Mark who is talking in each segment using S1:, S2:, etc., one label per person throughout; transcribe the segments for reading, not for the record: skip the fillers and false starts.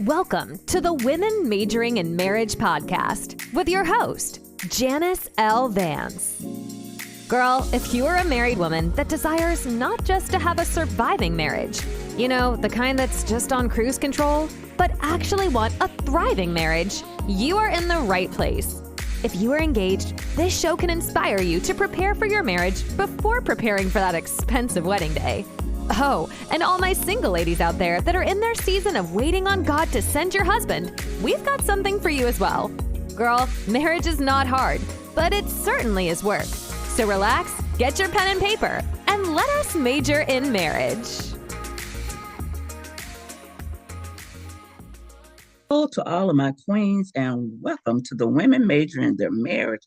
S1: Welcome to the Women Majoring in Marriage podcast with your host, Janice L. Vance. Girl, if you are a married woman that desires not just to have a surviving marriage, you know, the kind that's just on cruise control, but actually want a thriving marriage, you are in the right place. If you are engaged, this show can inspire you to prepare for your marriage before preparing for that expensive wedding day. Oh, and all my single ladies out there that are in their season of waiting on God to send your husband, we've got something for you as well. Girl, marriage is not hard, but it certainly is work. So relax, get your pen and paper, and let us major in marriage.
S2: Hello to all of my queens, and welcome to the Women Majoring in Their Marriage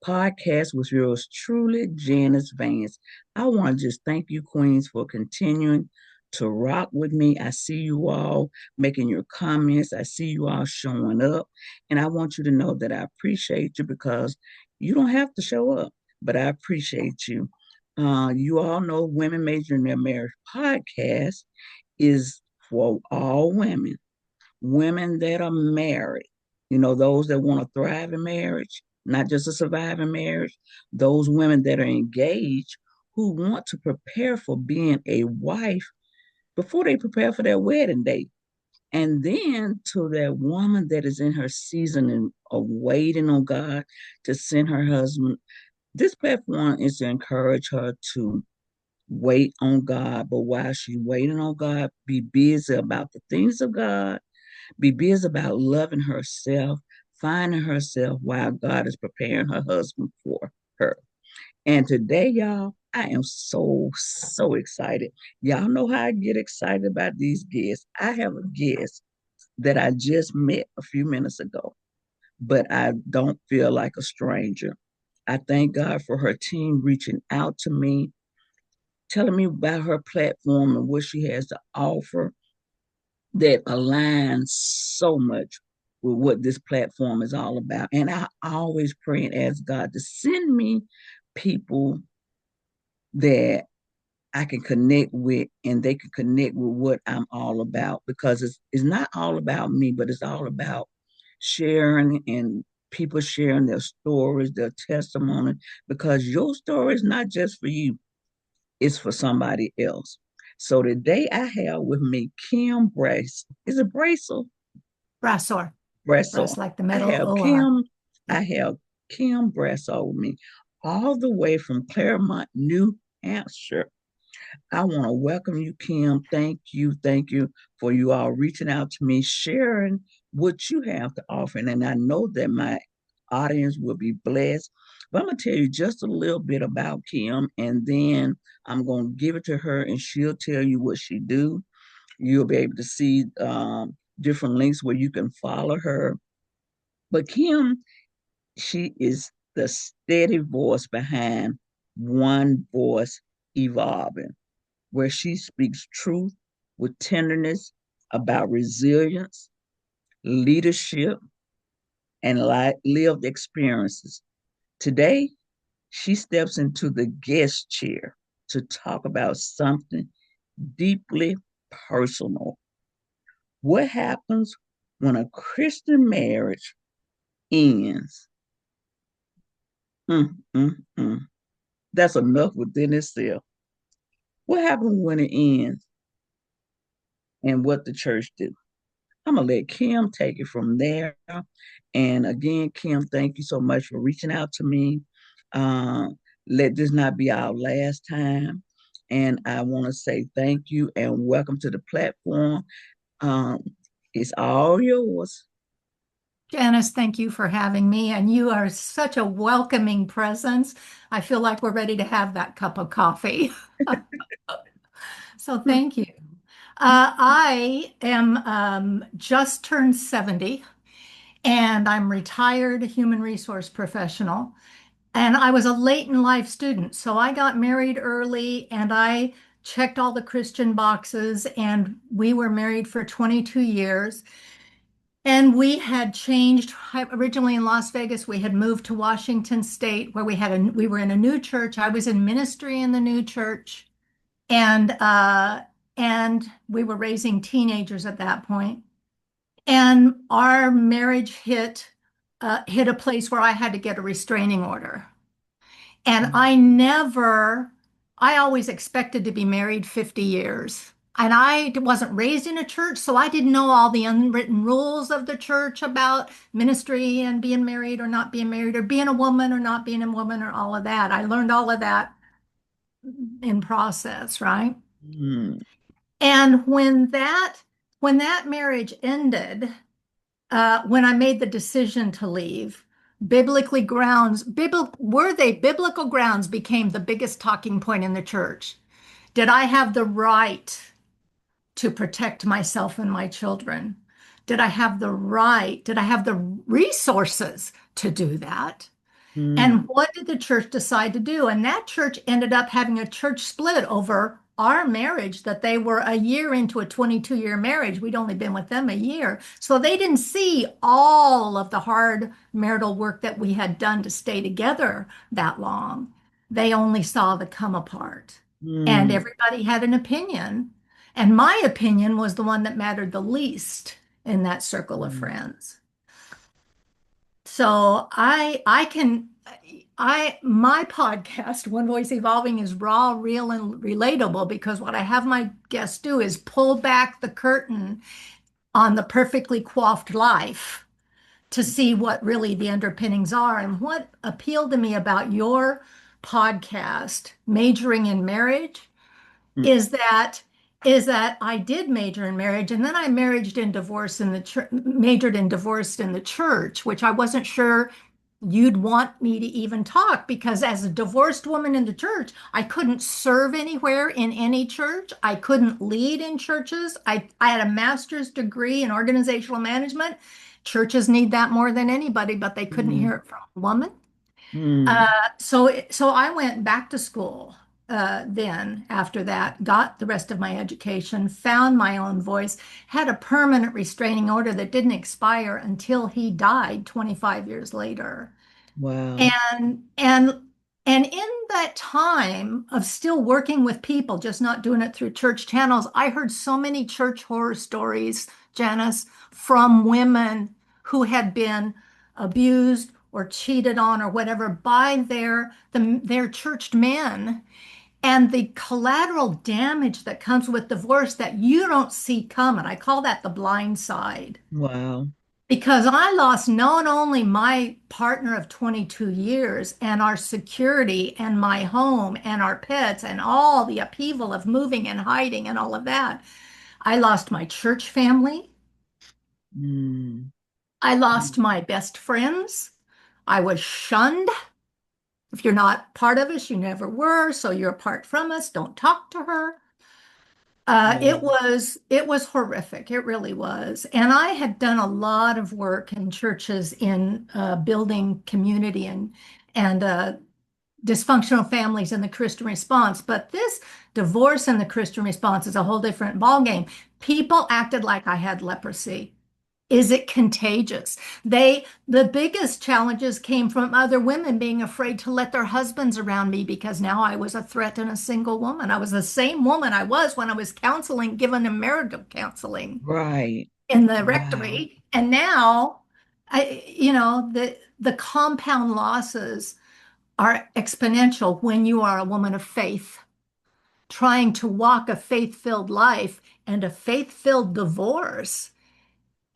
S2: podcast with yours truly, Janice Vance. I want to just thank you, queens, for continuing to rock with me. I see you all making your comments. I see you all showing up, and I want you to know that I appreciate you because you don't have to show up, but I appreciate you. You all know Women Majoring in Their Marriage podcast is for all women that are married, you know, those that want to thrive in marriage, not just a surviving marriage, those women that are engaged who want to prepare for being a wife before they prepare for their wedding day. And then to that woman that is in her season of waiting on God to send her husband, this platform is to encourage her to wait on God, but while she's waiting on God, be busy about the things of God, be busy about loving herself, finding herself while God is preparing her husband for her. And today, y'all, I am so excited. Y'all know how I get excited about these guests. I have a guest that I just met a few minutes ago, but I don't feel like a stranger. I thank God for her team reaching out to me, telling me about her platform and what she has to offer that aligns so much with what this platform is all about. And I always pray and ask God to send me people that I can connect with and they can connect with what I'm all about, because it's not all about me, but it's all about sharing and people sharing their stories, their testimony, because your story is not just for you, it's for somebody else. So today I have with me Kim Brace. Is it Bracel?
S3: Brassor.
S2: Brassor.
S3: Like the metal
S2: I have
S3: OR.
S2: Kim Brassor with me, all the way from Claremont, New Hampshire. I want to welcome you, Kim. Thank you for you all reaching out to me, sharing what you have to offer. And I know that my audience will be blessed. But I'm going to tell you just a little bit about Kim, and then I'm going to give it to her, and she'll tell you what she do. You'll be able to see different links where you can follow her. But Kim, she is the steady voice behind One Voice Evolving, where she speaks truth with tenderness about resilience, leadership, and lived experiences. Today, she steps into the guest chair to talk about something deeply personal. What happens when a Christian marriage ends? Mm, mm, mm. That's enough within itself. What happens when it ends and what the church do? I'm going to let Kim take it from there. And again, Kim, thank you so much for reaching out to me. Let this not be our last time. And I want to say thank you and welcome to the platform. It's all yours.
S3: Janice, thank you for having me. And you are such a welcoming presence. I feel like we're ready to have that cup of coffee. So thank you. I am just turned 70, and I'm retired human resource professional. And I was a late in life student. So I got married early and I checked all the Christian boxes, and we were married for 22 years. And we had changed originally in Las Vegas. We had moved to Washington State, where we were in a new church. I was in ministry in the new church, and we were raising teenagers at that point. And our marriage hit a place where I had to get a restraining order. And I always expected to be married 50 years. And I wasn't raised in a church, so I didn't know all the unwritten rules of the church about ministry and being married or not being married, or being a woman or not being a woman, or all of that. I learned all of that in process, right?
S2: Mm.
S3: And when that marriage ended, when I made the decision to leave, biblical grounds became the biggest talking point in the church. Did I have the right to protect myself and my children? Did I have the right? Did I have the resources to do that?
S2: Mm.
S3: And what did the church decide to do? And that church ended up having a church split over our marriage, that they were a year into a 22-year marriage. We'd only been with them a year. So they didn't see all of the hard marital work that we had done to stay together that long. They only saw the come apart. And
S2: Mm.
S3: everybody had an opinion. And my opinion was the one that mattered the least in that circle of
S2: Mm.
S3: friends. So my podcast, One Voice Evolving, is raw, real, and relatable, because what I have my guests do is pull back the curtain on the perfectly coiffed life to see what really the underpinnings are. And what appealed to me about your podcast, Majoring in Marriage,
S2: Mm.
S3: is that I did major in marriage, and then I majored in divorce in the church, which I wasn't sure you'd want me to even talk, because as a divorced woman in the church, I couldn't serve anywhere in any church. I couldn't lead in churches. I had a master's degree in organizational management. Churches need that more than anybody, but they couldn't
S2: Mm.
S3: hear it from a woman.
S2: Mm.
S3: So I went back to school then after that, got the rest of my education, found my own voice, had a permanent restraining order that didn't expire until he died 25 years later.
S2: Wow.
S3: And in that time of still working with people, just not doing it through church channels, I heard so many church horror stories, Janice, from women who had been abused or cheated on or whatever by their churched men, and the collateral damage that comes with divorce that you don't see coming. I call that the blind side.
S2: Wow.
S3: Because I lost not only my partner of 22 years and our security and my home and our pets and all the upheaval of moving and hiding and all of that, I lost my church family.
S2: Mm.
S3: I lost my best friends. I was shunned. If you're not part of us, you never were, so you're apart from us. Don't talk to her.
S2: Wow.
S3: It was horrific. It really was. And I had done a lot of work in churches in building community and dysfunctional families in the Christian response. But this divorce in the Christian response is a whole different ballgame. People acted like I had leprosy. Is it contagious? The biggest challenges came from other women being afraid to let their husbands around me, because now I was a threat and a single woman. I was the same woman I was when I was counseling, given them marital counseling
S2: Right.
S3: in the
S2: Wow.
S3: rectory. And now the compound losses are exponential when you are a woman of faith, trying to walk a faith-filled life, and a faith-filled divorce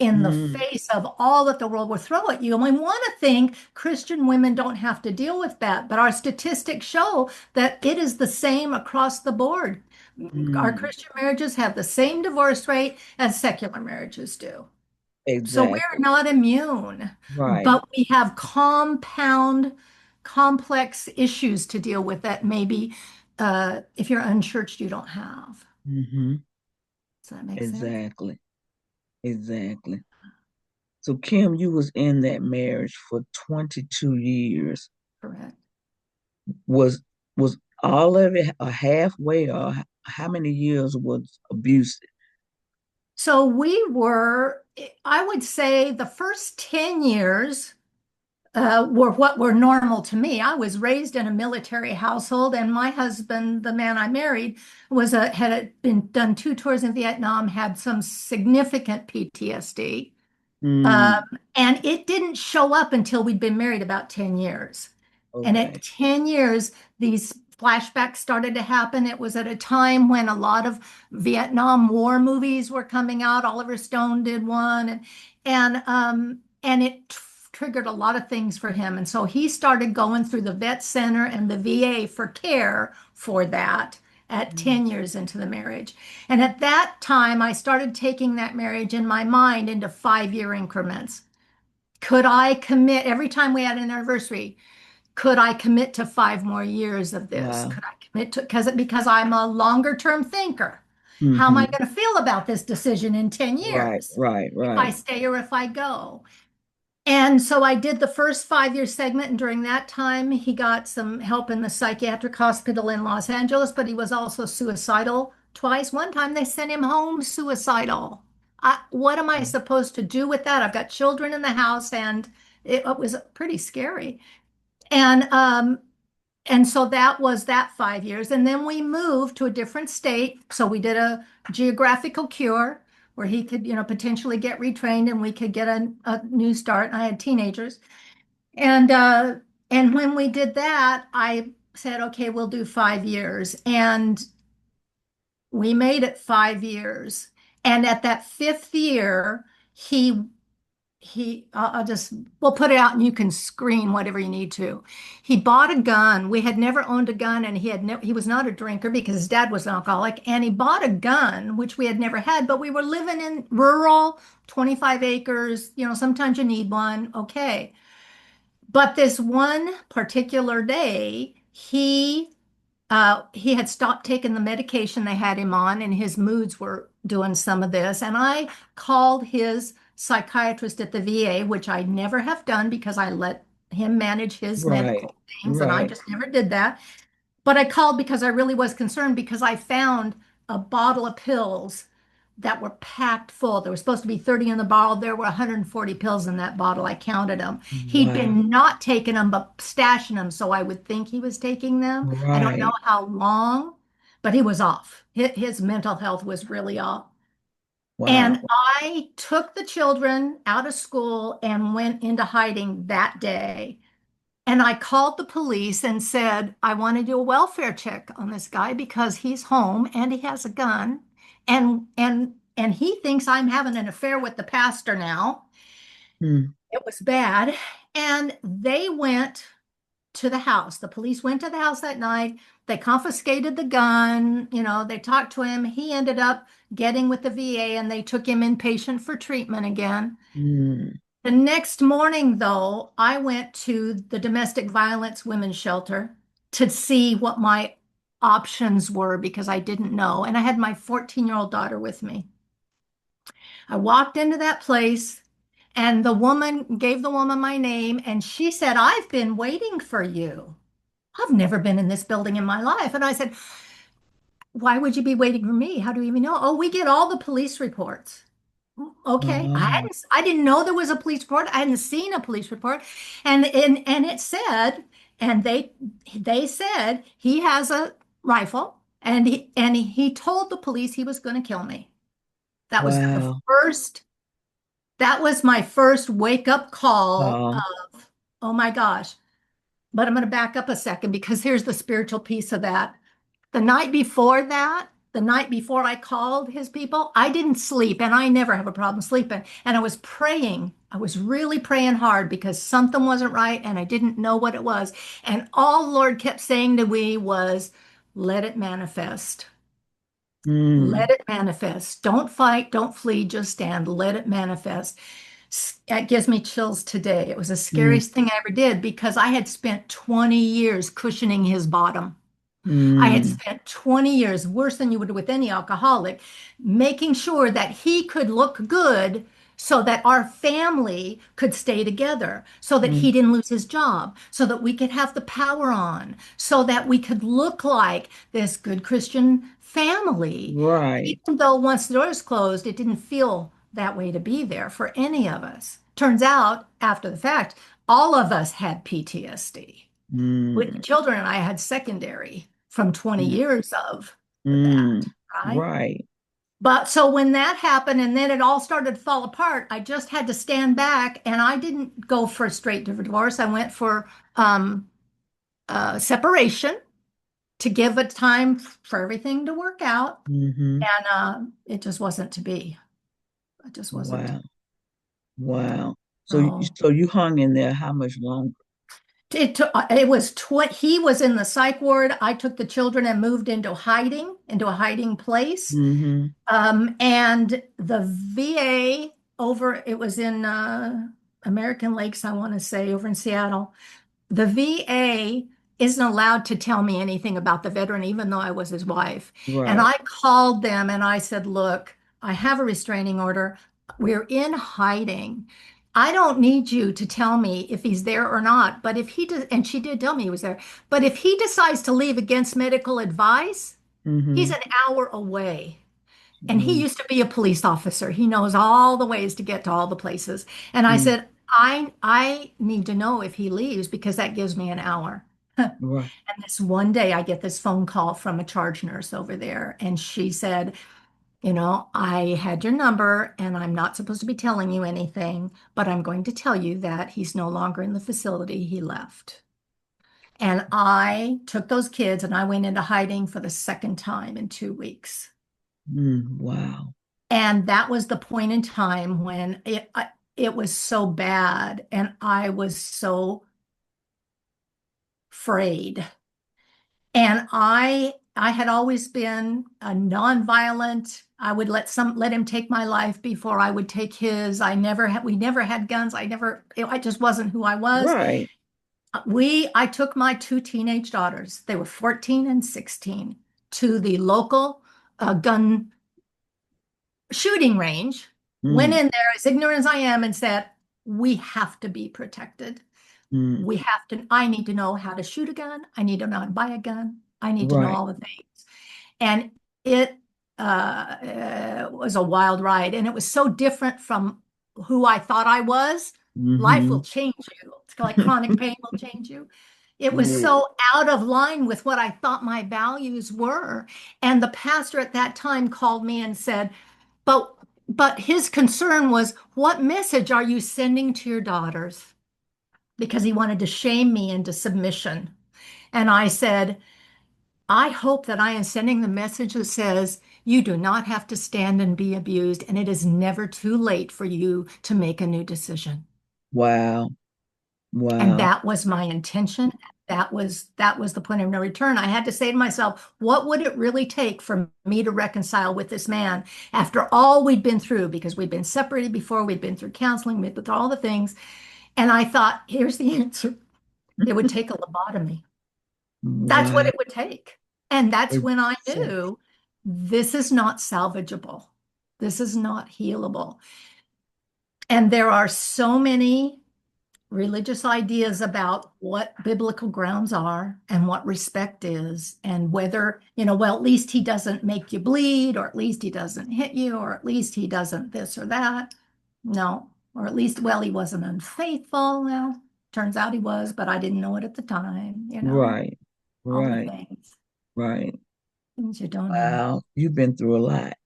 S3: in the
S2: Mm.
S3: face of all that the world will throw at you. And we want to think Christian women don't have to deal with that, but our statistics show that it is the same across the board. Our
S2: Mm.
S3: Christian marriages have the same divorce rate as secular marriages do. So we're
S2: Exactly.
S3: not immune,
S2: Right.
S3: but we have complex issues to deal with that maybe if you're unchurched, you don't have.
S2: Mm-hmm.
S3: Does that make sense?
S2: Exactly. Exactly. So Kim, you was in that marriage for 22 years.
S3: Correct.
S2: Was was all of it a halfway, or how many years was abusive?
S3: So I would say the first 10 years were what were normal to me. I was raised in a military household, and my husband, the man I married, had been done 2 tours in Vietnam, had some significant PTSD. Um,
S2: Mm,
S3: and it didn't show up until we'd been married about 10 years. And at
S2: okay.
S3: 10 years, these flashbacks started to happen. It was at a time when a lot of Vietnam War movies were coming out. Oliver Stone did one, and it triggered a lot of things for him. And so he started going through the vet center and the VA for care for that at
S2: Mm,
S3: 10 years into the marriage. And at that time, I started taking that marriage in my mind into 5 year increments. Could I commit every time we had an anniversary? Could I commit to 5 more years of this?
S2: wow.
S3: Could I commit to because I'm a longer term thinker. How am I
S2: Hmm.
S3: going to feel about this decision in 10
S2: Right,
S3: years?
S2: right,
S3: If I
S2: right.
S3: stay or if I go? And so I did the first 5 year segment, and during that time, he got some help in the psychiatric hospital in Los Angeles, but he was also suicidal twice. One time they sent him home suicidal. What am I supposed to do with that? I've got children in the house, and it was pretty scary. And and so that was that 5 years. And then we moved to a different state. So we did a geographical cure where he could, potentially get retrained and we could get a new start. I had teenagers. And and when we did that, I said, okay, we'll do 5 years. And we made it 5 years. And at that fifth year, he I'll just, we'll put it out and you can screen whatever you need to. He bought a gun. We had never owned a gun, and he was not a drinker because his dad was an alcoholic. And he bought a gun, which we had never had, but we were living in rural, 25 acres. Sometimes you need one. Okay. But this one particular day, he had stopped taking the medication they had him on, and his moods were doing some of this. And I called his psychiatrist at the VA, which I never have done because I let him manage his
S2: Right,
S3: medical things, and I
S2: right.
S3: just never did that. But I called because I really was concerned because I found a bottle of pills that were packed full. There was supposed to be 30 in the bottle. There were 140 pills in that bottle. I counted them. He'd
S2: Wow.
S3: been not taking them, but stashing them. So I would think he was taking them. I don't know
S2: Right.
S3: how long, but he was off. His mental health was really off. And
S2: Wow.
S3: I took the children out of school and went into hiding that day. And I called the police and said, I want to do a welfare check on this guy because he's home and he has a gun. And he thinks I'm having an affair with the pastor now.
S2: Mm,
S3: It was bad. And they went to the house. The police went to the house that night. They confiscated the gun. They talked to him. He ended up getting with the VA and they took him inpatient for treatment again.
S2: mm,
S3: The next morning, though, I went to the domestic violence women's shelter to see what my options were because I didn't know. And I had my 14-year-old daughter with me. I walked into that place and the woman gave the woman my name and she said, I've been waiting for you. I've never been in this building in my life. And I said, why would you be waiting for me? How do you even know? Oh, we get all the police reports. Okay,
S2: oh,
S3: I didn't know there was a police report. I hadn't seen a police report, and it said, and they said he has a rifle, and he told the police he was going to kill me. That was the
S2: wow.
S3: first. That was my first wake up call
S2: Oh,
S3: of, oh my gosh. But I'm going to back up a second because here's the spiritual piece of that. The night before that, the night before I called his people, I didn't sleep and I never have a problem sleeping. And I was praying. I was really praying hard because something wasn't right and I didn't know what it was. And all the Lord kept saying to me was, let it manifest. Let
S2: mm,
S3: it manifest. Don't fight, don't flee, just stand. Let it manifest. It gives me chills today. It was the
S2: mm,
S3: scariest thing I ever did because I had spent 20 years cushioning his bottom. I had
S2: mm,
S3: spent 20 years, worse than you would with any alcoholic, making sure that he could look good so that our family could stay together, so that he
S2: mm.
S3: didn't lose his job, so that we could have the power on, so that we could look like this good Christian family.
S2: Right.
S3: Even though once the doors closed, it didn't feel that way to be there for any of us. Turns out, after the fact, all of us had PTSD. With the
S2: Mm,
S3: children and I had secondary from 20
S2: mm,
S3: years of that,
S2: mm.
S3: right?
S2: Right.
S3: But so when that happened and then it all started to fall apart, I just had to stand back and I didn't go for a straight divorce. I went for um, separation to give it time for everything to work out.
S2: Mm-hmm.
S3: And it just wasn't to be. It just wasn't.
S2: Wow. Wow.
S3: So
S2: So you hung in there how much longer?
S3: it took, it was he was in the psych ward. I took the children and moved into a hiding place.
S2: Mm-hmm.
S3: And the VA over, it was in American Lakes, I want to say, over in Seattle. The VA isn't allowed to tell me anything about the veteran, even though I was his wife. And
S2: Right.
S3: I called them and I said, look, I have a restraining order. We're in hiding. I don't need you to tell me if he's there or not. But if he does, and she did tell me he was there, but if he decides to leave against medical advice, he's
S2: Mm-hmm.
S3: an hour away. And he used to be a police officer. He knows all the ways to get to all the places. And I
S2: Mm-hmm.
S3: said, I need to know if he leaves because that gives me an hour.
S2: Right.
S3: And this one day I get this phone call from a charge nurse over there. And she said, I had your number and I'm not supposed to be telling you anything, but I'm going to tell you that he's no longer in the facility. He left. And I took those kids and I went into hiding for the second time in 2 weeks.
S2: Wow.
S3: And that was the point in time when it was so bad and I was so afraid. And I had always been a nonviolent. I would let him take my life before I would take his. We never had guns. I just wasn't who I was.
S2: Right.
S3: I took my two teenage daughters, they were 14 and 16, to the local gun shooting range, went
S2: Mm,
S3: in there as ignorant as I am and said, we have to be protected.
S2: mm,
S3: I need to know how to shoot a gun. I need to know how to buy a gun. I need to know
S2: right.
S3: all the things. And it was a wild ride. And it was so different from who I thought I was. Life
S2: Mm-hmm.
S3: will change you. It's like chronic pain will change you. It was
S2: Yeah.
S3: so out of line with what I thought my values were. And the pastor at that time called me and said, but his concern was, what message are you sending to your daughters? Because he wanted to shame me into submission. And I said, I hope that I am sending the message that says, you do not have to stand and be abused, and it is never too late for you to make a new decision.
S2: Wow.
S3: And
S2: Wow.
S3: that was my intention. That was the point of no return. I had to say to myself, what would it really take for me to reconcile with this man after all we'd been through? Because we'd been separated before, we'd been through counseling, we'd been through all the things. And I thought, here's the answer. It would take a lobotomy. That's what
S2: Wow.
S3: it would take. And that's when I
S2: Exactly.
S3: knew this is not salvageable. This is not healable. And there are so many religious ideas about what biblical grounds are and what respect is, and whether, well, at least he doesn't make you bleed, or at least he doesn't hit you, or at least he doesn't this or that. No, or at least, well, he wasn't unfaithful. Well, turns out he was, but I didn't know it at the time,
S2: Right.
S3: all the
S2: Right.
S3: things,
S2: Right.
S3: things you don't know.
S2: Wow. You've been through a lot.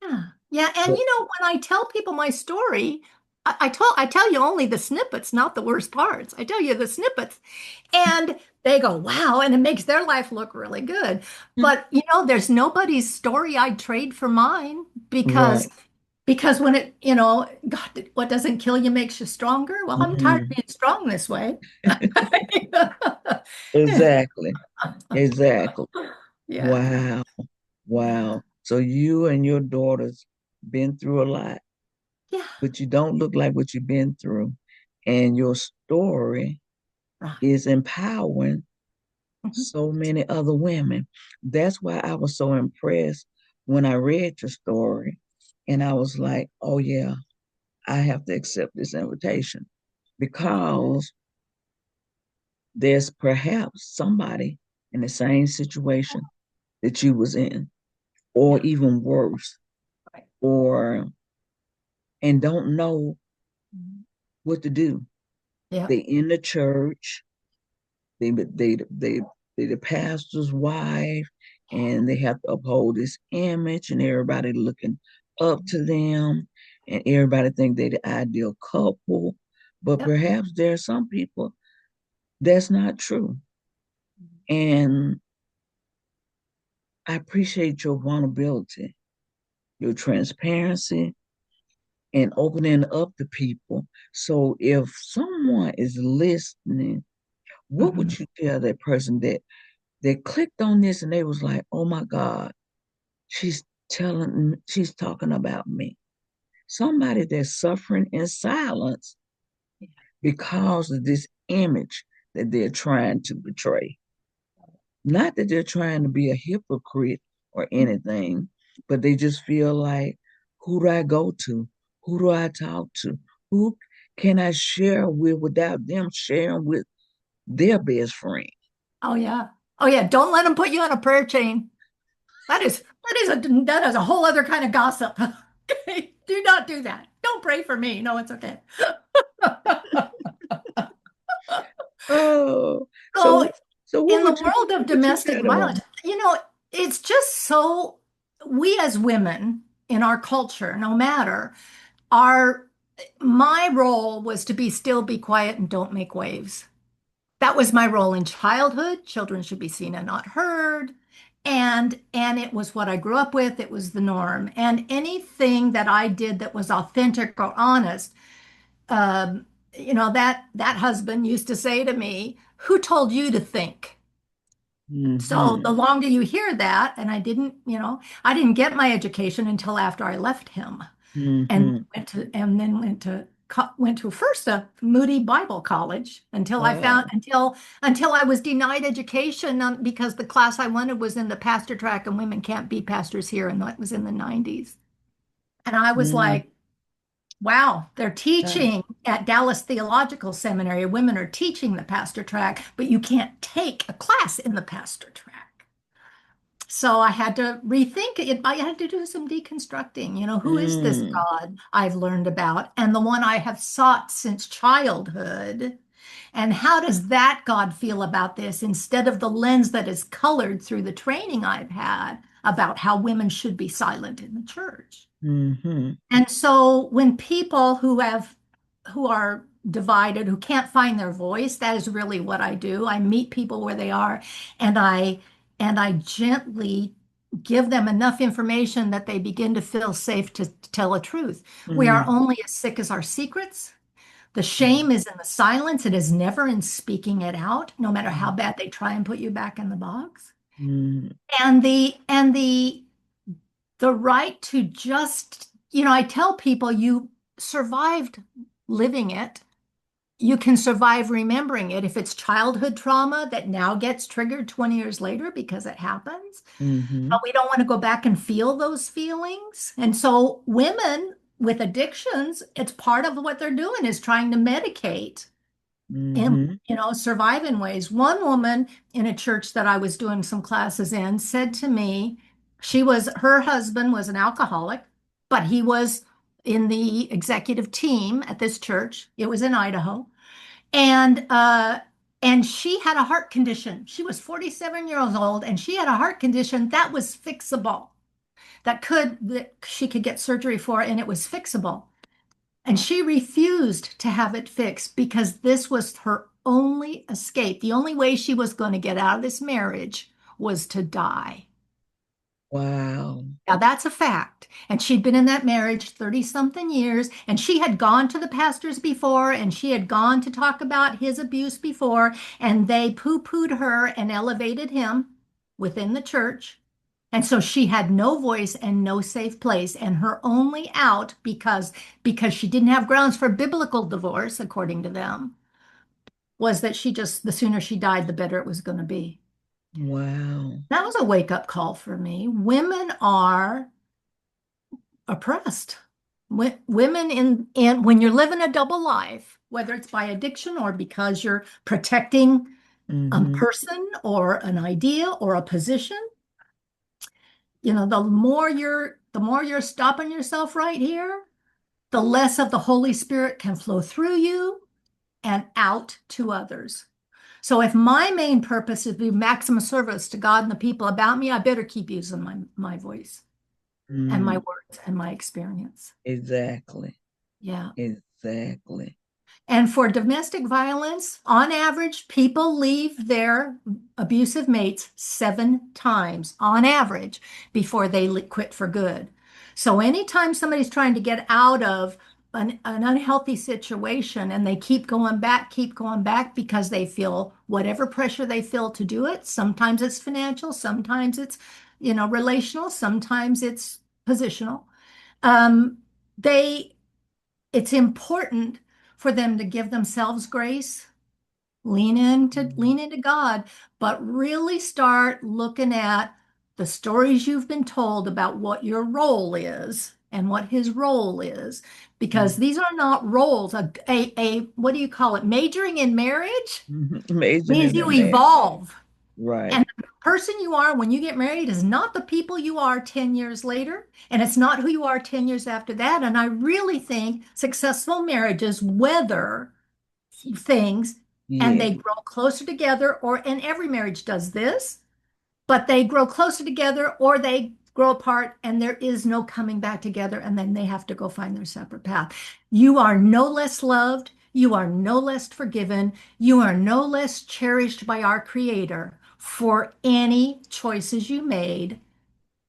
S3: Yeah. Yeah. And
S2: But
S3: when I tell people my story, I tell you only the snippets, not the worst parts. I tell you the snippets. And they go, wow, and it makes their life look really good. But there's nobody's story I'd trade for mine because
S2: right.
S3: when God, what doesn't kill you makes you stronger. Well, I'm tired of
S2: Mhm.
S3: being strong this way.
S2: Exactly. Exactly.
S3: Yeah.
S2: Wow.
S3: Yeah.
S2: Wow. So you and your daughter's been through a lot,
S3: Yeah.
S2: but you don't look like what you've been through. And your story
S3: Right.
S2: is empowering
S3: Mhm.
S2: so many other women. That's why I was so impressed when I read your story. And I was like, oh, yeah, I have to accept this invitation because there's perhaps somebody in the same situation that you was in, or
S3: Yeah.
S2: even worse,
S3: Right.
S2: or and don't know
S3: Mhm.
S2: what to do.
S3: Yeah.
S2: They in the church, they the pastor's wife, and they have to uphold this image, and everybody looking up to them, and everybody think they're the ideal couple. But
S3: Yep.
S2: perhaps there are some people that's not true. And I appreciate your vulnerability, your transparency, and opening up to people. So if someone is listening, what
S3: Mhm.
S2: would you tell that person that they clicked on this and they was like, oh my God, she's talking about me. Somebody that's suffering in silence because of this image that they're trying to portray. Not that they're trying to be a hypocrite or anything, but they just feel like, who do I go to? Who do I talk to? Who can I share with without them sharing with their best friend?
S3: Oh yeah. Oh yeah. Don't let them put you on a prayer chain. That is a whole other kind of gossip. Okay? Do not do that. Don't pray for me. No, it's okay.
S2: Oh,
S3: So
S2: so so what
S3: in the
S2: would you
S3: world of
S2: what would you
S3: domestic
S2: tell them
S3: violence,
S2: on?
S3: it's just so we as women in our culture, no matter our my role was to be still, be quiet, and don't make waves. That was my role in childhood. Children should be seen and not heard. And it was what I grew up with. It was the norm. And anything that I did that was authentic or honest, that husband used to say to me, "Who told you to think?" So the
S2: Mm-hmm.
S3: longer you hear that, and I didn't get my education until after I left him, and
S2: Mm-hmm.
S3: went to first a Moody Bible College
S2: Wow.
S3: until I was denied education because the class I wanted was in the pastor track, and women can't be pastors here, and that was in the 90s. And I was
S2: Mm.
S3: like, wow, they're
S2: Ah.
S3: teaching at Dallas Theological Seminary. Women are teaching the pastor track, but you can't take a class in the pastor track. So I had to rethink it. I had to do some deconstructing. Who is this
S2: Mm.
S3: God I've learned about and the one I have sought since childhood? And how does that God feel about this instead of the lens that is colored through the training I've had about how women should be silent in the church?
S2: Mm-hmm.
S3: And so when people who are divided, who can't find their voice, that is really what I do. I meet people where they are, and I gently give them enough information that they begin to feel safe to tell a truth. We are
S2: Mm.
S3: only as sick as our secrets. The shame is in the silence. It is never in speaking it out, no matter how bad they try and put you back in the box.
S2: Mm.
S3: And the right to just, I tell people you survived living it. You can survive remembering it. If it's childhood trauma that now gets triggered 20 years later because it happens,
S2: Mm-hmm.
S3: but we don't want to go back and feel those feelings. And so women with addictions, it's part of what they're doing is trying to medicate and
S2: Mm-hmm.
S3: survive in ways. One woman in a church that I was doing some classes in said to me, her husband was an alcoholic, but he was in the executive team at this church. It was in Idaho. And she had a heart condition. She was 47 years old and she had a heart condition that was fixable, that she could get surgery for, and it was fixable. And she refused to have it fixed because this was her only escape. The only way she was going to get out of this marriage was to die.
S2: Wow.
S3: Now, that's a fact. And she'd been in that marriage 30 something years, and she had gone to the pastors before, and she had gone to talk about his abuse before, and they poo pooed her and elevated him within the church. And so she had no voice and no safe place. And her only out, because she didn't have grounds for biblical divorce, according to them, was that the sooner she died, the better it was going to be.
S2: Wow.
S3: That was a wake up call for me. Women are oppressed. Women when you're living a double life, whether it's by addiction or because you're protecting a
S2: Mm-hmm.
S3: person or an idea or a position, the more you're stopping yourself right here, the less of the Holy Spirit can flow through you and out to others. So if my main purpose is to be maximum service to God and the people about me, I better keep using my voice and my words and my experience.
S2: Exactly.
S3: Yeah.
S2: Exactly.
S3: And for domestic violence, on average, people leave their abusive mates 7 times on average before they quit for good. So anytime somebody's trying to get out of an unhealthy situation and they keep going back because they feel whatever pressure they feel to do it, sometimes it's financial, sometimes it's, relational, sometimes it's positional. Um, they it's important for them to give themselves grace, lean into God, but really start looking at the stories you've been told about what your role is and what his role is, because these are not roles. What do you call it? Majoring in marriage
S2: Amazing
S3: means
S2: in
S3: you
S2: that man.
S3: evolve.
S2: Right.
S3: And the person you are when you get married is not the people you are 10 years later, and it's not who you are 10 years after that. And I really think successful marriages weather things and
S2: Yeah.
S3: they grow closer together, and every marriage does this, but they grow closer together or they grow apart and there is no coming back together and then they have to go find their separate path. You are no less loved. You are no less forgiven. You are no less cherished by our Creator for any choices you made,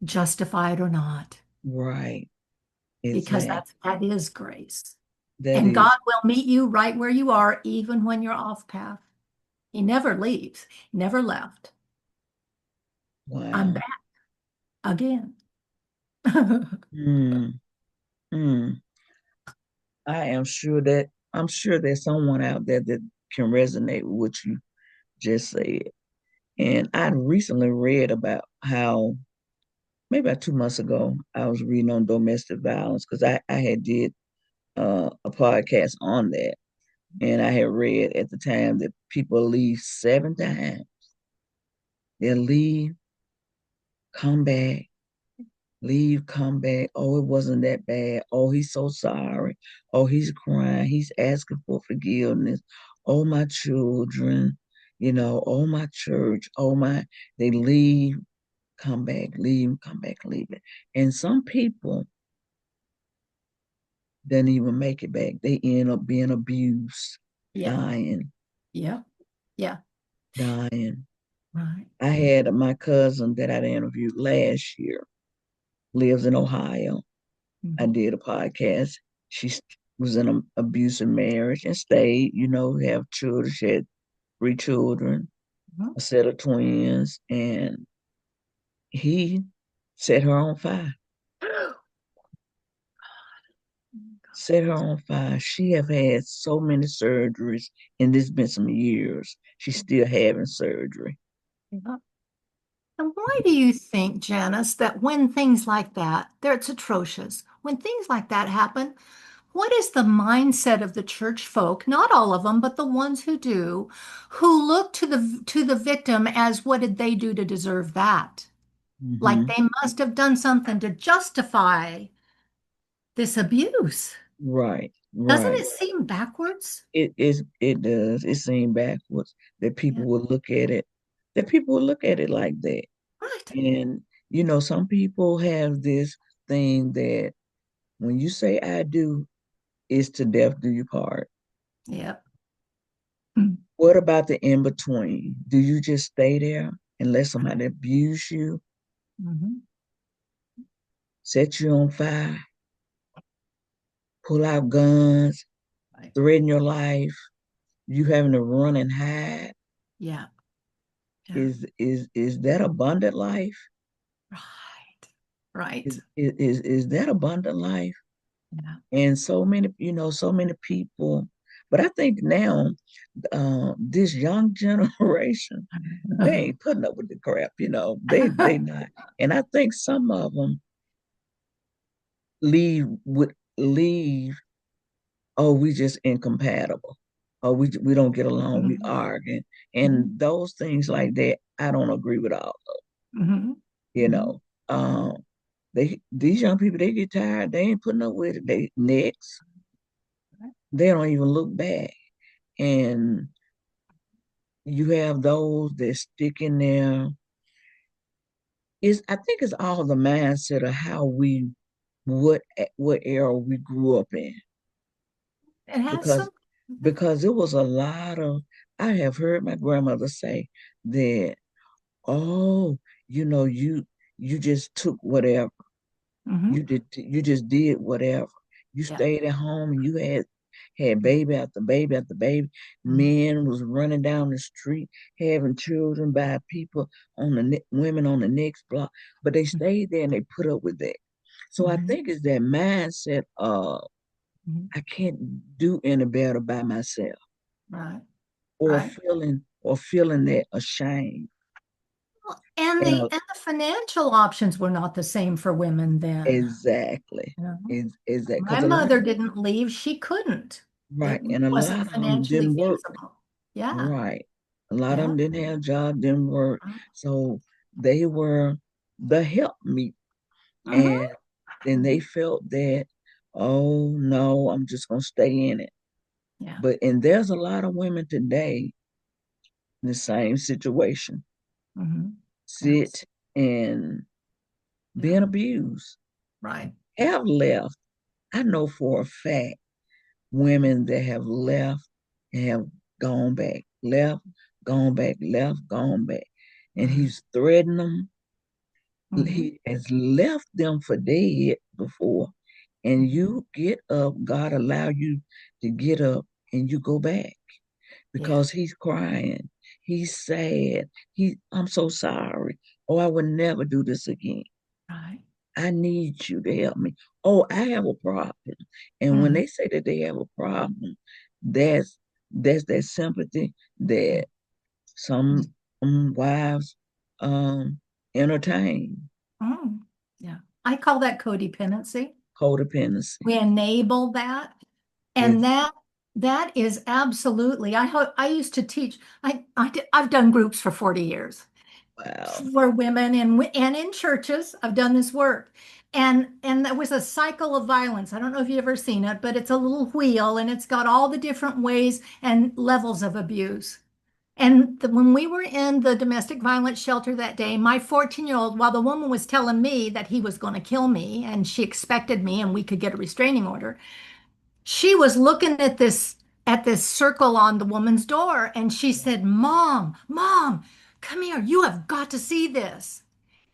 S3: justified or not,
S2: Right.
S3: because
S2: Exactly.
S3: that is grace.
S2: That
S3: And
S2: is.
S3: God will meet you right where you are, even when you're off path. He never leaves, never left. I'm
S2: Wow.
S3: back again.
S2: Mm, mm. I'm sure there's someone out there that can resonate with what you just said. And I recently read about how maybe about 2 months ago, I was reading on domestic violence because I had did a podcast on that. And I had read at the time that people leave 7 times. They'll leave, come back, leave, come back. Oh, it wasn't that bad. Oh, he's so sorry. Oh, he's crying. He's asking for forgiveness. Oh, my children, oh, my church. Oh, my. They leave, come back, leave, come back, leave it. And some people didn't even make it back. They end up being abused,
S3: Yeah,
S2: dying,
S3: yeah, yeah.
S2: dying.
S3: Right.
S2: I had my cousin that I interviewed last year, lives in Ohio. I
S3: Mhm.
S2: did a podcast. She was in an abusive marriage and stayed, have children. She had 3 children,
S3: Mhm.
S2: a set of twins, and he set her on fire. Set her on fire. She have had so many surgeries, and it's been some years. She's still having surgery.
S3: Yeah. And why do you think, Janice, that when things like that, it's atrocious, when things like that happen, what is the mindset of the church folk, not all of them, but the ones who do, who look to the victim as what did they do to deserve that? Like
S2: Hmm.
S3: they must have done something to justify this abuse.
S2: Right,
S3: Doesn't
S2: right.
S3: it seem backwards?
S2: It does. It seems backwards that
S3: Yeah,
S2: people will look at it, like that.
S3: right.
S2: And some people have this thing that when you say I do, it's to death do you part.
S3: Yep.
S2: What about the in between? Do you just stay there and let somebody abuse you,
S3: Mhm.
S2: set you on fire, pull out guns,
S3: Right.
S2: threaten your life, you having to run and hide?
S3: Yeah. Yeah.
S2: Is that abundant life?
S3: Right. Right.
S2: Is that abundant life?
S3: Yeah.
S2: And so many people. But I think now, this young generation, they ain't putting up with the crap. They not. And I think some of them leave. Oh, we just incompatible. Oh, we don't get along. We
S3: Mhm.
S2: arguing,
S3: Mhm.
S2: and those things like that. I don't agree with all.
S3: Mhm.
S2: You
S3: Mhm.
S2: know, um, these young people, they get tired. They ain't putting up with it. They next. They don't even look back. And you have those that stick in there. I think it's all the mindset of how we what era we grew up in.
S3: It has
S2: Because
S3: some.
S2: it was a lot of I have heard my grandmother say that, oh, you just took whatever.
S3: Mhm.
S2: You just did whatever. You
S3: Yeah.
S2: stayed at home and you had baby after baby after baby.
S3: Mhm.
S2: Men was running down the street having children by people women on the next block, but they stayed there and they put up with that. So I
S3: Mhm.
S2: think it's that mindset of
S3: Mhm.
S2: I can't do any better by myself,
S3: Right.
S2: or
S3: Right.
S2: feeling that ashamed.
S3: Well, and
S2: And
S3: the financial options were not the same for women then.
S2: exactly.
S3: You know?
S2: Is that
S3: My
S2: because a lot of
S3: mother didn't leave. She couldn't. It
S2: right, and a lot
S3: wasn't
S2: of them
S3: financially
S2: didn't work.
S3: feasible. Yeah.
S2: Right. A lot of
S3: Yeah.
S2: them didn't have jobs, didn't work. So they were the help me. And
S3: Mm-hmm.
S2: then they
S3: Hmm.
S2: felt that, oh no, I'm just gonna stay in it.
S3: Yeah.
S2: And there's a lot of women today in the same situation,
S3: Hmm. Yes.
S2: sit and
S3: Yeah.
S2: being abused,
S3: Right.
S2: have left. I know for a fact women that have left and have gone back, left, gone back, left, gone back. And
S3: Hmm.
S2: he's threatened them.
S3: Hmm.
S2: He has left them for dead before. And you get up, God allow you to get up and you go back
S3: Yeah.
S2: because he's crying. He's sad. I'm so sorry. Oh, I would never do this again.
S3: Right.
S2: I need you to help me. Oh, I have a problem. And when
S3: Hmm.
S2: they say that they have a problem, that's that sympathy that some wives um entertain.
S3: Hmm. Yeah. I call that codependency.
S2: Codependency.
S3: We enable that. And
S2: Is
S3: that is absolutely, I used to teach, I've done groups for 40 years
S2: wow.
S3: for women and in churches. I've done this work. And there was a cycle of violence. I don't know if you've ever seen it, but it's a little wheel and it's got all the different ways and levels of abuse. And when we were in the domestic violence shelter that day, my 14-year-old, while the woman was telling me that he was going to kill me and she expected me and we could get a restraining order, she was looking at this circle on the woman's door and she said, Mom, come here. You have got to see this.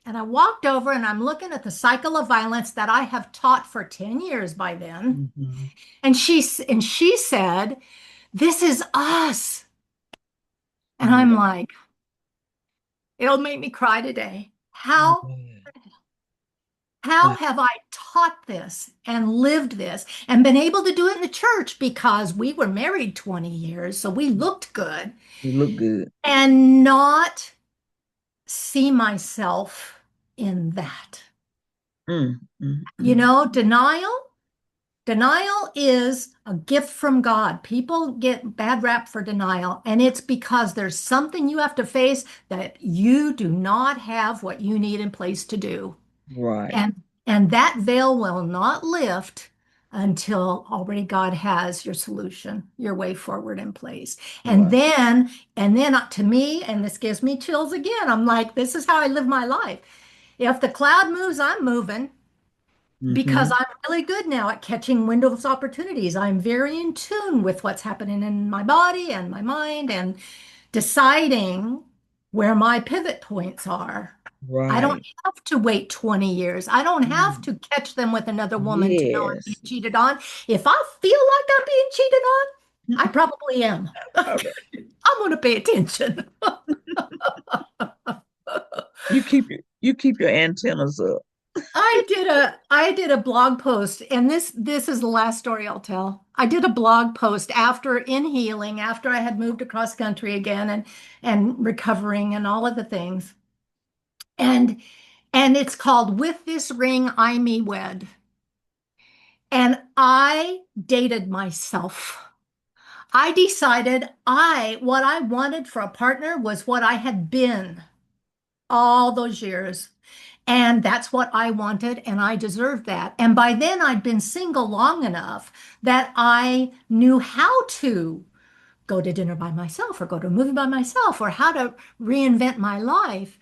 S3: And I walked over and I'm looking at the cycle of violence that I have taught for 10 years by then.
S2: Mhm.
S3: And she said, "This is us." And I'm
S2: Wow.
S3: like, it'll make me cry today. How
S2: Wow.
S3: have I taught this and lived this and been able to do it in the church because we were married 20 years, so we looked good,
S2: You look good.
S3: and not see myself in that?
S2: Mm, mm,
S3: You
S2: mm.
S3: know, denial is a gift from God. People get bad rap for denial, and it's because there's something you have to face that you do not have what you need in place to do.
S2: Right.
S3: And that veil will not lift until already God has your solution, your way forward in place. And
S2: Right.
S3: then, and then to me, and this gives me chills again, I'm like, this is how I live my life. If the cloud moves, I'm moving because
S2: Mm-hmm.
S3: I'm really good now at catching windows of opportunities. I'm very in tune with what's happening in my body and my mind and deciding where my pivot points are. I don't
S2: Right.
S3: have to wait 20 years. I don't have
S2: Mm.
S3: to catch them with another woman to know I'm being
S2: Yes.
S3: cheated on. If I feel like I'm being cheated on, I probably am.
S2: All right.
S3: I'm going to pay attention.
S2: You keep your antennas up.
S3: I did a blog post, and this is the last story I'll tell. I did a blog post after in healing, after I had moved across country again and recovering and all of the things. And it's called With This Ring I Me Wed. And I dated myself. I decided what I wanted for a partner was what I had been all those years. And that's what I wanted, and I deserved that. And by then, I'd been single long enough that I knew how to go to dinner by myself or go to a movie by myself or how to reinvent my life,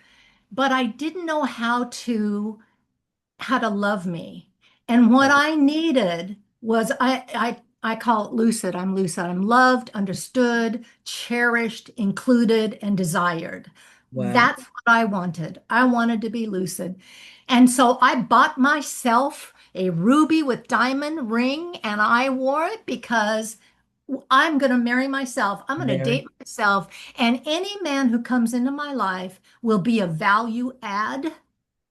S3: but I didn't know how to love me. And what I needed was I call it lucid. I'm lucid. I'm loved, understood, cherished, included, and desired.
S2: Wow.
S3: That's what I wanted. I wanted to be lucid. And so I bought myself a ruby with diamond ring and I wore it because I'm going to marry myself. I'm going to
S2: Mary.
S3: date myself. And any man who comes into my life will be a value add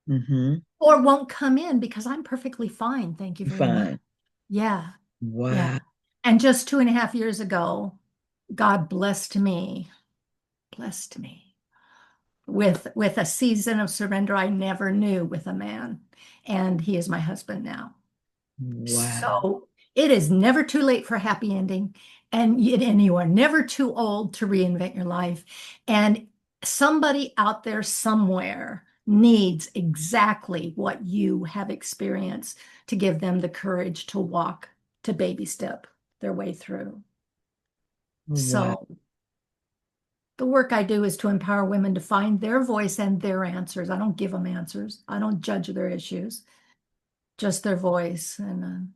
S2: Mm-hmm.
S3: or won't come in because I'm perfectly fine. Thank you very much.
S2: Fine.
S3: Yeah. Yeah.
S2: Wow.
S3: And just 2.5 years ago, God blessed me with a season of surrender I never knew with a man. And he is my husband now.
S2: Wow.
S3: So it is never too late for a happy ending. And you are never too old to reinvent your life. And somebody out there somewhere needs exactly what you have experienced to give them the courage to walk, to baby step their way through.
S2: Wow.
S3: So the work I do is to empower women to find their voice and their answers. I don't give them answers. I don't judge their issues, just their voice. And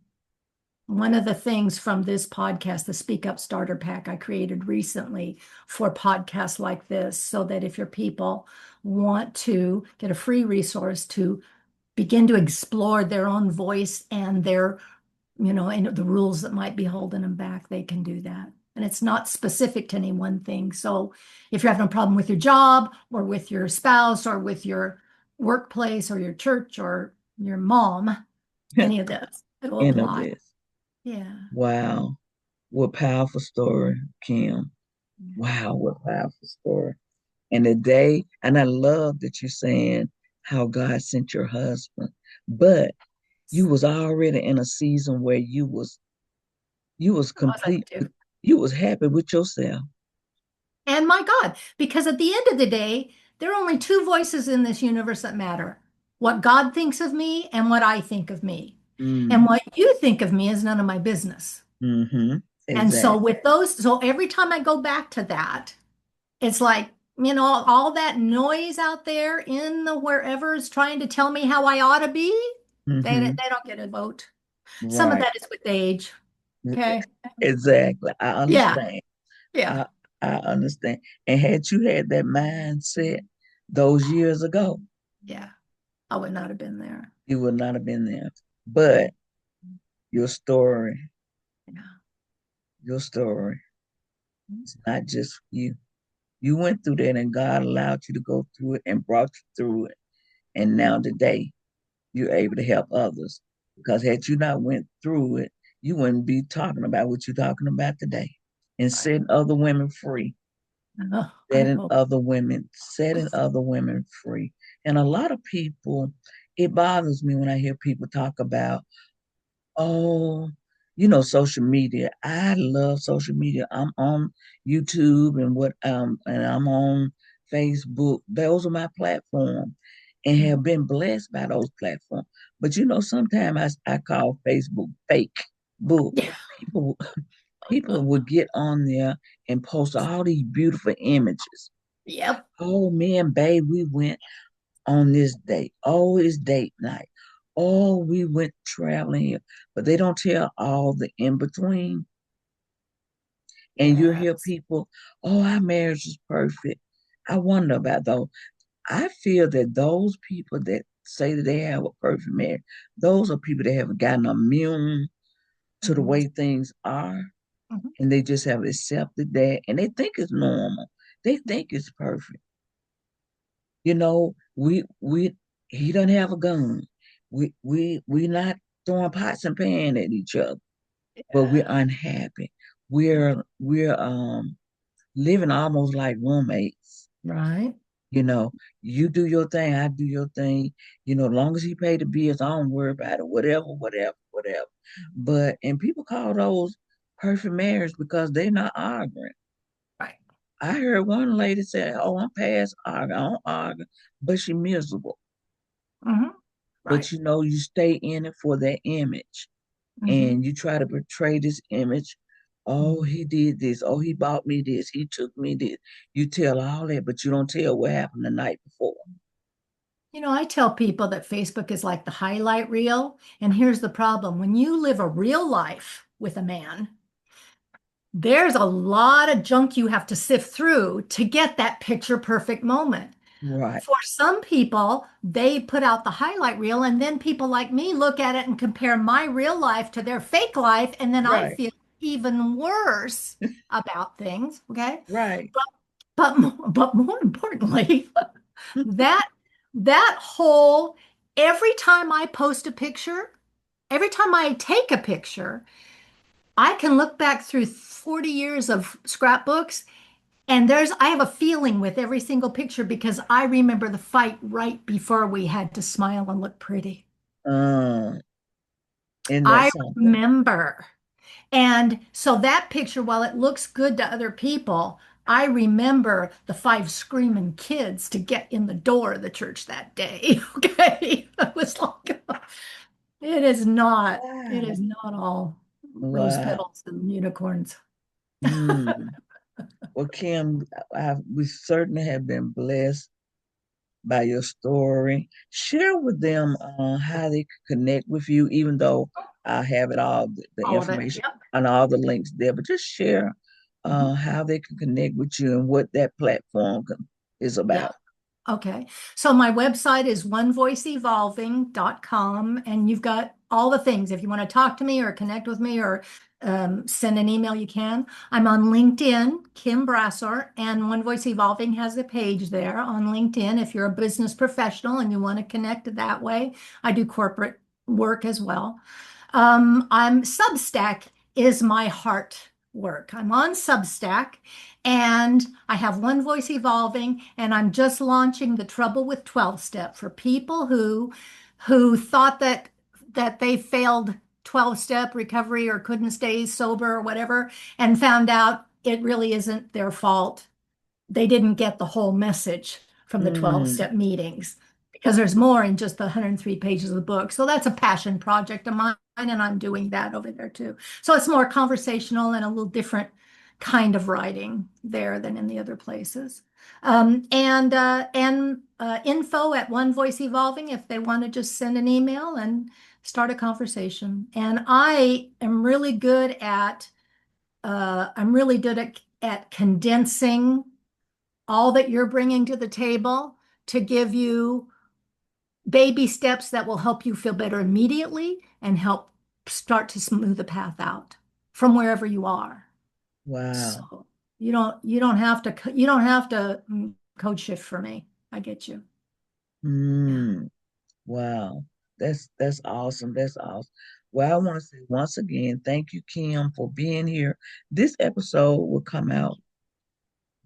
S3: one of the things from this podcast, the Speak Up Starter Pack, I created recently for podcasts like this, so that if your people want to get a free resource to begin to explore their own voice and and the rules that might be holding them back, they can do that. And it's not specific to any one thing. So if you're having a problem with your job or with your spouse or with your workplace or your church or your mom, any of this, it'll
S2: End of
S3: apply.
S2: this.
S3: Yeah.
S2: Wow. What powerful story, Kim. Wow, what powerful story. And I love that you're saying how God sent your husband, but you was already in a season where you was complete, you was happy with yourself.
S3: And my God, because at the end of the day, there are only two voices in this universe that matter: what God thinks of me and what I think of me. And
S2: Mm,
S3: what you think of me is none of my business.
S2: mm-hmm.
S3: And so
S2: Exactly.
S3: so every time I go back to that, it's like, all that noise out there in the wherever is trying to tell me how I ought to be,
S2: Mm-hmm.
S3: they don't get a vote. Some of
S2: Right.
S3: that is with age. Okay.
S2: Exactly. I
S3: Yeah.
S2: understand.
S3: Yeah.
S2: I understand. And had you had that mindset those years ago,
S3: Yeah. I would not have been there.
S2: you would not have been there. But your story,
S3: Yeah.
S2: your story, it's not just you. You went through that and God allowed you to go through it and brought you through it. And now today you're able to help others. Because had you not went through it, you wouldn't be talking about what you're talking about today. And
S3: Right.
S2: setting other women free.
S3: Oh, I
S2: Setting
S3: hope.
S2: other women free. And a lot of people, it bothers me when I hear people talk about, oh, social media. I love social media. I'm on YouTube and I'm on Facebook. Those are my platforms and have been blessed by those platforms. But sometimes I call Facebook fake book.
S3: Yeah.
S2: People people would get on there and post all these beautiful images.
S3: Yep.
S2: Oh, me and babe, we went on this date. Oh, it's date night. Oh, we went traveling here. But they don't tell all the in between. And you hear
S3: Yes.
S2: people, oh, our marriage is perfect. I wonder about those. I feel that those people that say that they have a perfect marriage, those are people that have gotten immune to the
S3: Mhm.
S2: way things are.
S3: Mhm.
S2: And they just have accepted that and they think it's normal. They think it's perfect. We he doesn't have a gun. We not throwing pots and pans at each other, but we're
S3: Yeah.
S2: unhappy. We're living almost like roommates.
S3: Right.
S2: You know, you do your thing, I do your thing. As long as he pay the bills, I don't worry about it. Whatever, whatever, whatever. And people call those perfect marriage because they're not arguing.
S3: Right.
S2: I heard one lady say, "Oh, I'm past arguing. I don't argue," but she miserable.
S3: Hmm.
S2: But
S3: Right.
S2: you stay in it for that image,
S3: Hmm.
S2: and you try to portray this image Oh, he did this. Oh, he bought me this. He took me this. You tell all that, but you don't tell what happened the night before.
S3: I tell people that Facebook is like the highlight reel. And here's the problem. When you live a real life with a man, there's a lot of junk you have to sift through to get that picture perfect moment.
S2: Right.
S3: For some people, they put out the highlight reel, and then people like me look at it and compare my real life to their fake life, and then I
S2: Right.
S3: feel even worse about things. Okay.
S2: Right.
S3: But more importantly, that that whole every time I post a picture, every time I take a picture, I can look back through 40 years of scrapbooks, and I have a feeling with every single picture because I remember the fight right before we had to smile and look pretty.
S2: Isn't that
S3: I
S2: something?
S3: remember. And so that picture, while it looks good to other people, I remember the 5 screaming kids to get in the door of the church that day. Okay. It was like, it is
S2: Wow.
S3: not all rose
S2: Wow.
S3: petals and unicorns.
S2: Mm. Well, Kim, we certainly have been blessed by your story. Share with them how they can connect with you, even though I have it all, the
S3: All of it.
S2: information
S3: Yep.
S2: and all the links there, but just share
S3: Mhm.
S2: how they can connect with you and what that platform is
S3: Yeah.
S2: about.
S3: Okay. So my website is onevoiceevolving.com, and you've got all the things. If you want to talk to me or connect with me or send an email, you can. I'm on LinkedIn, Kim Brassor, and One Voice Evolving has a page there on LinkedIn if you're a business professional and you want to connect that way. I do corporate work as well. I'm Substack is my heart work. I'm on Substack, and I have One Voice Evolving, and I'm just launching the Trouble with 12 Step for people who thought that they failed 12-step recovery or couldn't stay sober or whatever, and found out it really isn't their fault. They didn't get the whole message from the
S2: Mm,
S3: 12-step meetings because there's more in just the 103 pages of the book. So that's a passion project of mine, and I'm doing that over there too. So it's more conversational and a little different kind of writing there than in the other places. And info at One Voice Evolving if they want to just send an email and start a conversation. And I'm really good at condensing all that you're bringing to the table to give you baby steps that will help you feel better immediately and help start to smooth the path out from wherever you are.
S2: wow.
S3: So you don't have to code shift for me. I get you. Yeah.
S2: Mm, wow. That's awesome. That's awesome. Well, I want to say once again, thank you, Kim, for being here. This episode will come out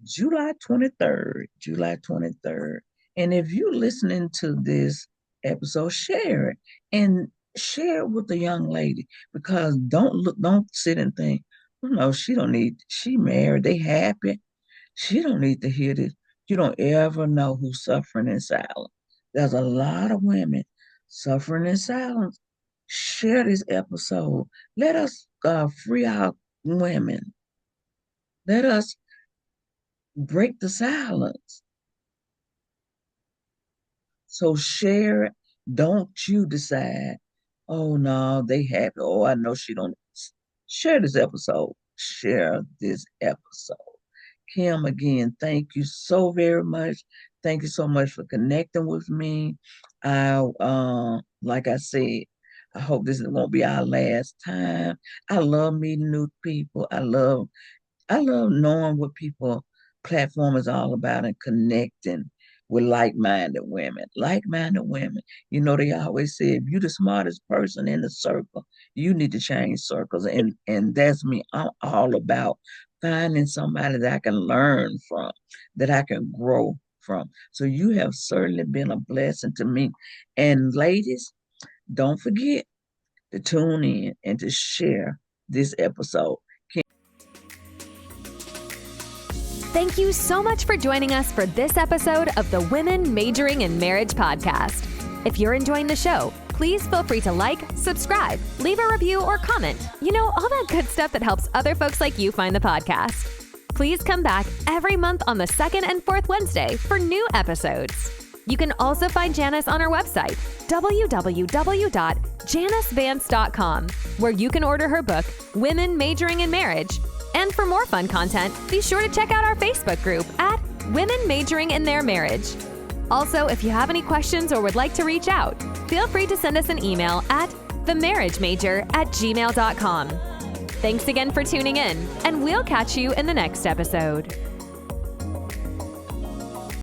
S2: July 23rd, July 23rd. And if you're listening to this episode, share it and share it with the young lady because don't sit and think, she married, they happy. She don't need to hear this. You don't ever know who's suffering in silence. There's a lot of women suffering in silence. Share this episode. Let us free our women. Let us break the silence. So share it. Don't you decide, oh no, they happy. Oh, I know she don't. Share this episode. Share this episode. Kim, again, thank you so very much. Thank you so much for connecting with me. Like I said, I hope this won't be our last time. I love meeting new people. I love knowing what people platform is all about and connecting with like-minded women. Like-minded women. They always say if you're the smartest person in the circle, you need to change circles. And that's me. I'm all about finding somebody that I can learn from, that I can grow from. So you have certainly been a blessing to me. And ladies, don't forget to tune in and to share this episode.
S1: Thank you so much for joining us for this episode of the Women Majoring in Marriage podcast. If you're enjoying the show, Please feel free to like, subscribe, leave a review, or comment. You know, all that good stuff that helps other folks like you find the podcast. Please come back every month on the second and fourth Wednesday for new episodes. You can also find Janice on her website, www.janicevance.com, where you can order her book, Women Majoring in Marriage. And for more fun content, be sure to check out our Facebook group at Women Majoring in Their Marriage. Also, if you have any questions or would like to reach out, feel free to send us an email at themarriagemajor@gmail.com. Thanks again for tuning in, and we'll catch you in the next episode.